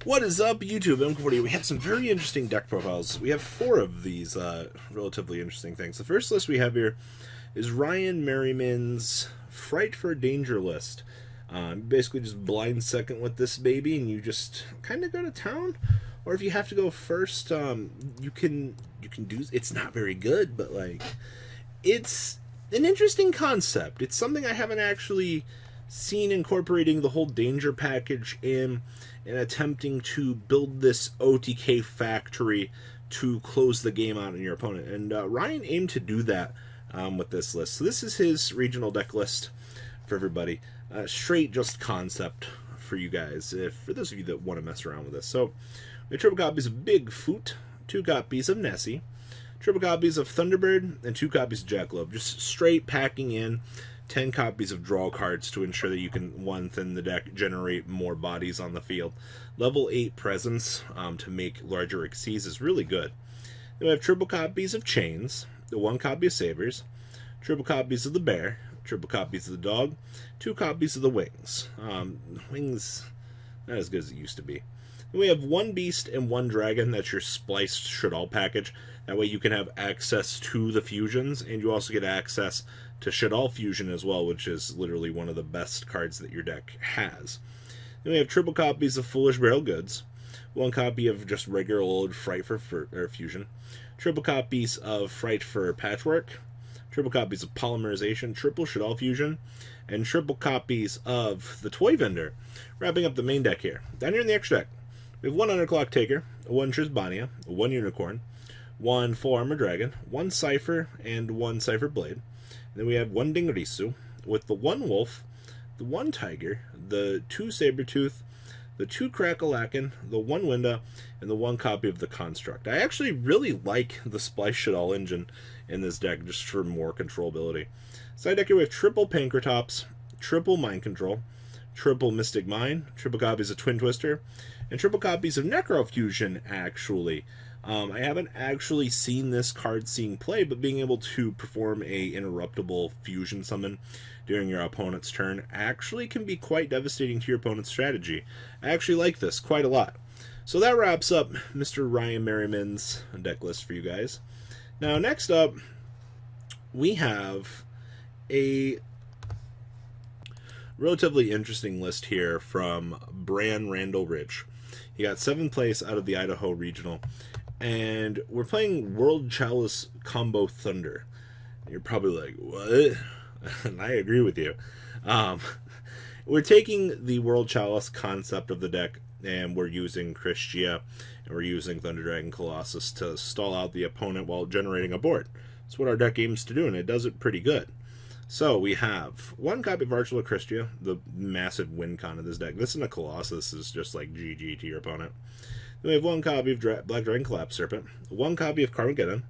What is up, YouTube? M40. We have some very interesting deck profiles. We have 4 of these relatively interesting things. The first list we have here is Ryan Merriman's Frightfur Danger list. Basically just blind second with this baby, and you just kind of go to town. Or if you have to go first, you can do. It's not very good, but like, it's an interesting concept. It's something I haven't actually seen incorporating the whole danger package in and attempting to build this OTK factory to close the game out on your opponent. And Ryan aimed to do that with this list. So this is his regional deck list for everybody. Straight just concept for you guys, for those of you that want to mess around with this. So we have triple copies of Bigfoot, 2 copies of Nessie, triple copies of Thunderbird, and 2 copies of Jackalope. Just straight packing in 10 copies of draw cards to ensure that you can, one, thin the deck, generate more bodies on the field. Level 8 presence to make larger Xyz is really good. Then we have triple copies of Chains, 1 copy of Sabers, triple copies of the Bear, triple copies of the Dog, 2 copies of the Wings. Wings, not as good as it used to be. Then we have 1 Beast and 1 Dragon. That's your spliced should-all package. That way you can have access to the fusions, and you also get access to should-all fusion as well, which is literally one of the best cards that your deck has. Then we have triple copies of Foolish Barrel Goods, 1 copy of just regular old Frightfur fusion, triple copies of Frightfur Patchwork, triple copies of Polymerization, triple should-all fusion, and triple copies of the Toy Vendor. Wrapping up the main deck here. Down here in the extra deck, we have 1 Underclock Taker, 1 Trisbania, 1 Unicorn, 1 Full Armor Dragon, 1 Cypher, and 1 Cypher Blade. And then we have 1 Dingerisu with the 1 Wolf, the 1 Tiger, the 2 Sabertooth, the 2 Crackalacken, the 1 Winda, and the 1 copy of the Construct. I actually really like the Splice Shit All engine in this deck just for more controllability. Side deck here we have triple Pankratops, triple Mind Control, triple Mystic Mine, triple copies of Twin Twister, and triple copies of Necrofusion, actually. I haven't actually seen this card seeing play, but being able to perform a interruptible fusion summon during your opponent's turn actually can be quite devastating to your opponent's strategy. I actually like this quite a lot. So that wraps up Mr. Ryan Merriman's deck list for you guys. Now next up, we have a relatively interesting list here from Bran Randall Ridge. He got 7th place out of the Idaho Regional. And we're playing World Chalice Combo Thunder. You're probably like, what? And I agree with you. We're taking the World Chalice concept of the deck, and we're using Christia, and we're using Thunder Dragon Colossus to stall out the opponent while generating a board. That's what our deck aims to do, and it does it pretty good. So we have 1 copy of Archula Christia, the massive win con of this deck. This and a Colossus is just like GG to your opponent. Then we have 1 copy of Black Dragon Collapse Serpent, 1 copy of Carmageddon,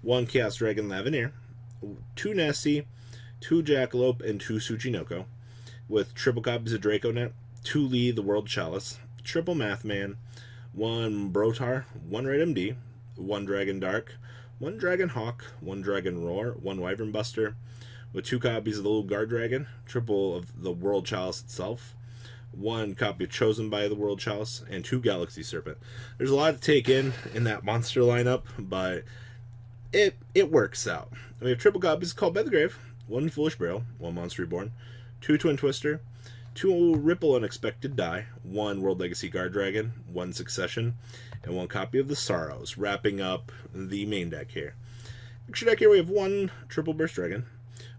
1 Chaos Dragon Lavineer, 2 Nessie, 2 Jackalope, and 2 Tsuchinoko, with triple copies of Draconet, 2 Lee the World Chalice, triple Mathman, 1 Brotar, 1 Red MD, 1 Dragon Dark, 1 Dragon Hawk, 1 Dragon Roar, 1 Wyvern Buster, with 2 copies of the Little Guard Dragon, triple of the World Chalice itself, 1 copy of Chosen by the World Chalice, and 2 Galaxy Serpent. There's a lot to take in that monster lineup, but it works out. We have triple copies Called by the Grave, 1 Foolish Barrel, 1 Monster Reborn, 2 Twin Twister, 2 Ripple Unexpected Die, 1 World Legacy Guard Dragon, 1 Succession, and 1 copy of the Sorrows, wrapping up the main deck here. Extra deck here we have 1 Triple Burst Dragon,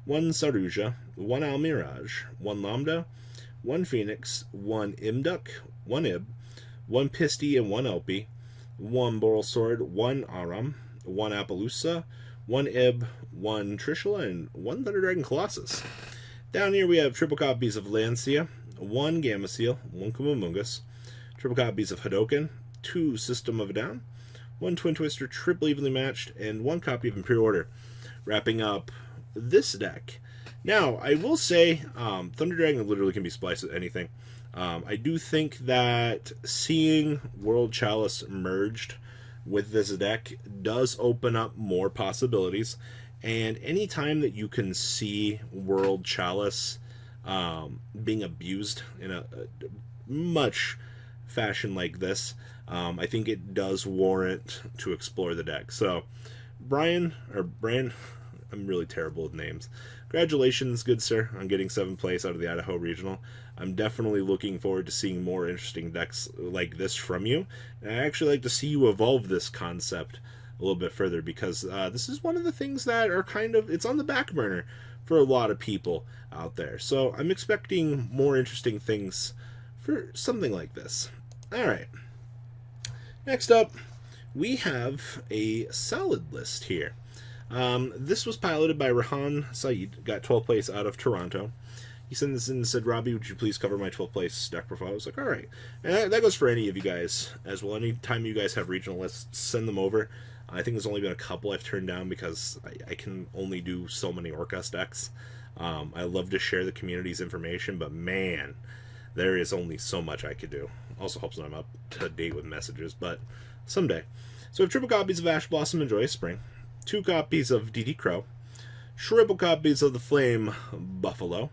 1 Saruja, 1 Almirage, 1 Lambda, 1 Phoenix, 1 Imduk, 1 Ib, 1 Pisty and 1 Elpie, 1 Boral Sword, 1 Aram, 1 Appaloosa, 1 Ib, 1 Trishula, and 1 Thunder Dragon Colossus. Down here we have triple copies of Lancia, 1 Gamma Seal, 1 Kumamungus, triple copies of Hadoken, 2 System of a Down, 1 Twin Twister, triple evenly matched, and 1 copy of Imperial Order, wrapping up this deck. Now, I will say, Thunder Dragon literally can be spliced with anything. I do think that seeing World Chalice merged with this deck does open up more possibilities, and anytime that you can see World Chalice being abused in a much fashion like this. I think it does warrant to explore the deck. So, Brian, I'm really terrible with names. Congratulations, good sir, on getting 7th place out of the Idaho Regional. I'm definitely looking forward to seeing more interesting decks like this from you. And I actually like to see you evolve this concept a little bit further, because this is one of the things that are it's on the back burner for a lot of people out there. So I'm expecting more interesting things for something like this. All right. Next up, we have a salad list here. This was piloted by Rahan Saeed, got 12th place out of Toronto. He sent this in and said, Robbie, would you please cover my 12th place deck profile? I was like, all right. And that goes for any of you guys as well. Anytime you guys have regional lists, send them over. I think there's only been a couple I've turned down because I can only do so many Orcust decks. I love to share the community's information, but man, there is only so much I could do. Also helps when I'm up to date with messages, but someday. So we have triple copies of Ash Blossom and Joyous Spring, 2 copies of DD Crow, triple copies of the Flame Buffalo,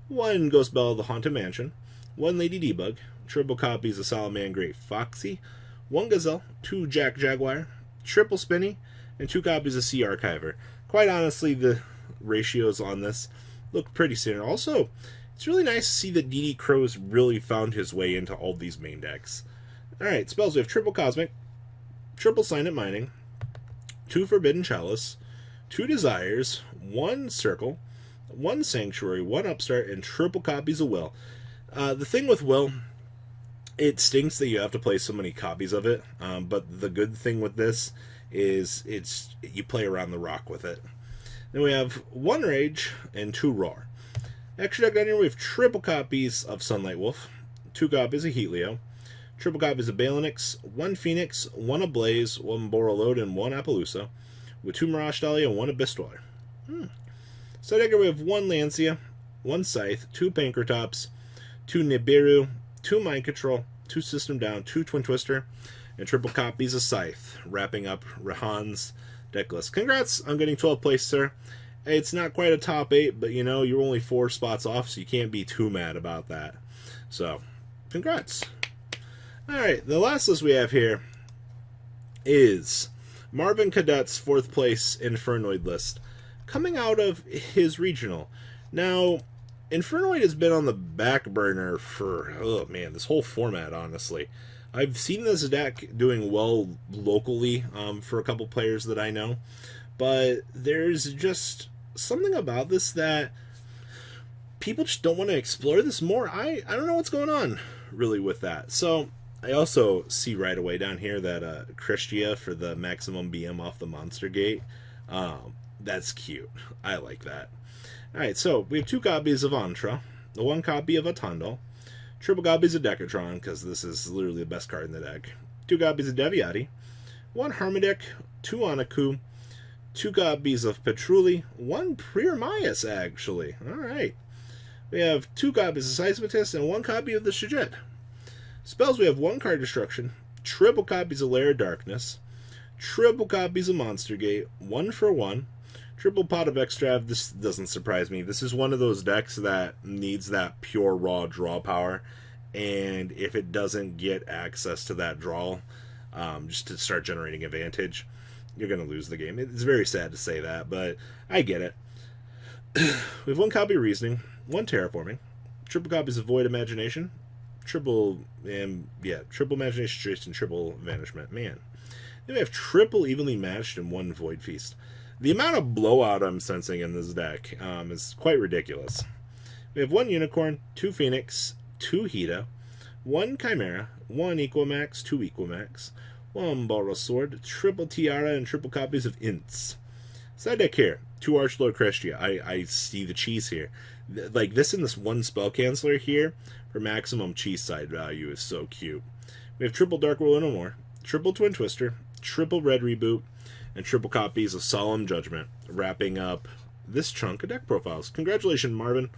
1 Ghost Bell of the Haunted Mansion, 1 Lady Debug, triple copies of Salamangreat Foxy, 1 Gazelle, 2 Jack Jaguar, triple Spinny, and 2 copies of Sea Archiver. Quite honestly, the ratios on this look pretty standard. Also, it's really nice to see that DD Crow's really found his way into all these main decks. Alright, spells. We have triple Cosmic, triple Signet Mining, 2 Forbidden Chalice, 2 Desires, 1 Circle, 1 Sanctuary, 1 Upstart, and triple copies of Will. The thing with Will, it stinks that you have to play so many copies of it, but the good thing with this is you play around the rock with it. Then we have 1 Rage and 2 Roar. Extra deck down here, we have triple copies of Sunlight Wolf, 2 copies of Heatleo, triple copies of Balinix, 1 Phoenix, 1 Ablaze, 1 Borreload, and 1 Appaloosa, with 2 Mirage Dahlia and 1 Abyss Dweller. So deck here we have 1 Lancia, 1 Scythe, 2 Pankratops, 2 Nibiru, 2 Mind Control, 2 System Down, 2 Twin Twister, and triple copies of Scythe, wrapping up Rahan's deck list. Congrats on getting 12th place, sir. It's not quite a top 8, but you know, you're only 4 spots off, so you can't be too mad about that. So, congrats. Alright, the last list we have here is Marvin Cadet's 4th place Infernoid list, coming out of his regional. Now, Infernoid has been on the back burner for, oh man, this whole format, honestly. I've seen this deck doing well locally for a couple players that I know, but there's just something about this that people just don't want to explore this more. I don't know what's going on really with that. So I also see right away down here that Christia for the maximum BM off the Monster Gate. That's cute. I like that. Alright, so we have 2 copies of Antra, 1 copy of Atandal, triple copies of Decatron, because this is literally the best card in the deck, 2 copies of Deviati, 1 Harmodic, 2 Anaku, 2 copies of Petruli, 1 Priormias, actually. Alright. We have 2 copies of Seismitist and 1 copy of the Shajet. Spells, we have 1 Card Destruction, triple copies of Lair of Darkness, triple copies of Monster Gate, 1 for 1, triple Pot of Extrav. This doesn't surprise me. This is one of those decks that needs that pure raw draw power, and if it doesn't get access to that draw just to start generating advantage, you're going to lose the game. It's very sad to say that, but I get it. We have 1 copy of Reasoning, 1 Terraforming, triple copies of Void Imagination, triple Imagination Trace, and triple Vanishment. Man. Then we have triple Evenly Matched and 1 Void Feast. The amount of blowout I'm sensing in this deck is quite ridiculous. We have 1 Unicorn, 2 Phoenix, 2 Hida, 1 Chimera, 1 Equimax, 2 Equimax, 1 Boros Sword, triple Tiara, and triple copies of Ints. Side deck here, 2 Archlord Christia. I see the cheese here. Like this and this 1 Spell Canceller here for maximum cheese side value is so cute. We have triple Dark World No More, triple Twin Twister, triple Red Reboot, and triple copies of Solemn Judgment, wrapping up this chunk of deck profiles. Congratulations, Marvin,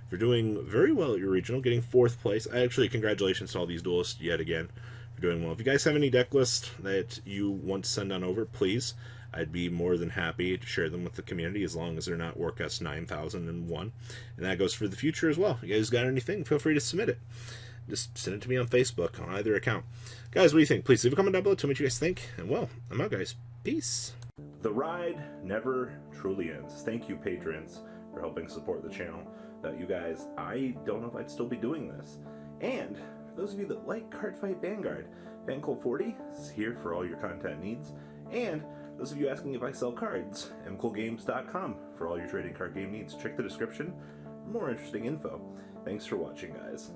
for doing very well at your regional, getting 4th place. Actually, congratulations to all these duelists yet again for doing well. If you guys have any deck lists that you want to send on over, please. I'd be more than happy to share them with the community as long as they're not WarCast 9001. And that goes for the future as well. You guys got anything, feel free to submit it. Just send it to me on Facebook on either account. Guys, what do you think? Please leave a comment down below. Tell me what you guys think. And well, I'm out, guys. Peace. The ride never truly ends. Thank you, patrons, for helping support the channel. Without you guys, I don't know if I'd still be doing this. And for those of you that like Cardfight Vanguard, FanCool40 is here for all your content needs. And those of you asking if I sell cards, mcoolgames.com for all your trading card game needs. Check the description for more interesting info. Thanks for watching, guys.